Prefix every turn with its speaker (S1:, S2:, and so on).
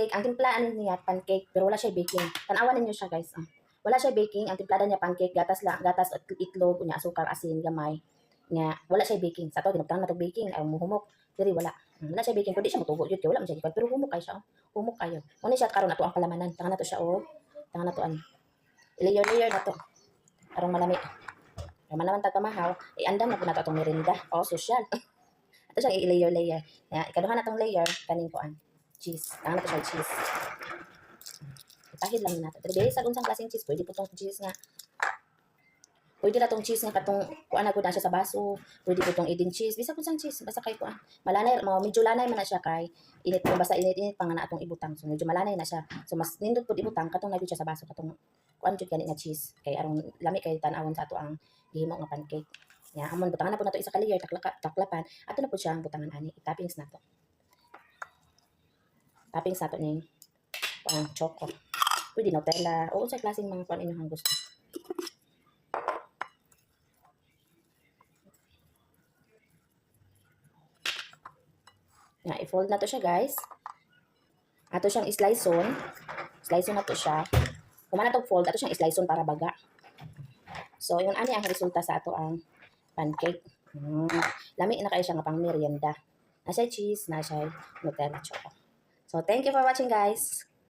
S1: Cake, ang timplaan niya pancake pero wala siya baking. Tanawan ninyo siya guys. Wala siya baking, ang timplada niya pancake, gatas lang, gatas at itlog, unya asukar, asin, gamay. Nga wala siya baking. Sa to ginugtan na to baking ay muhumok. Diri wala. Wala siya baking, kundi siya mutubo jud kay wala man siya gikan pero humok kay siya. Humok kayo. Mo siya karon nato ang palamanan. Tangan nato siya tangan nato an. I-layer na to. Karong malami. Kaya man naman tagpamahaw, iandam na po nato itong merinda. Social. Ato siyang i-layer. Ikaduha na itong layer, kanin ko an. Cheese. Tangan nato siya cheese. Itahid lang nato. Pero dili sa unsang klaseng cheese, pwede po itong cheese nga. Pwede na itong cheese nga katong kuan na gud na siya sa baso. Pwede po itong Eden cheese. Bisa kung sang cheese, basta kay kuan. Malanay, medyo lanay man na siya kay init po basta init pa nga na atong ibutang. So medyo malanay na siya. So mas nindot po ibutang katong na siya sa baso katong kuan jud gani nga cheese. Kay aron lami kay tan-awon sa ato ang gihimo nga pancake. Ya, amon butangan na po nato isa ka layer taklapan. Ato na po siya ang butangan ani. I-toppings nato. Toppings nato ni pang choco. Pwede Nutella o unsay klaseng mga kuan inyong gusto. Ya, i-fold na to siya guys. Ato siyang sliceon. Sliceon na to siya. Kung man na to fold, ato siyang sliceon para baga. So, yun ani ang resulta sa ato ang pancake. Lami na kayo siya nga pang merienda. Nasa cheese, nasa Nutella choco. So, thank you for watching guys.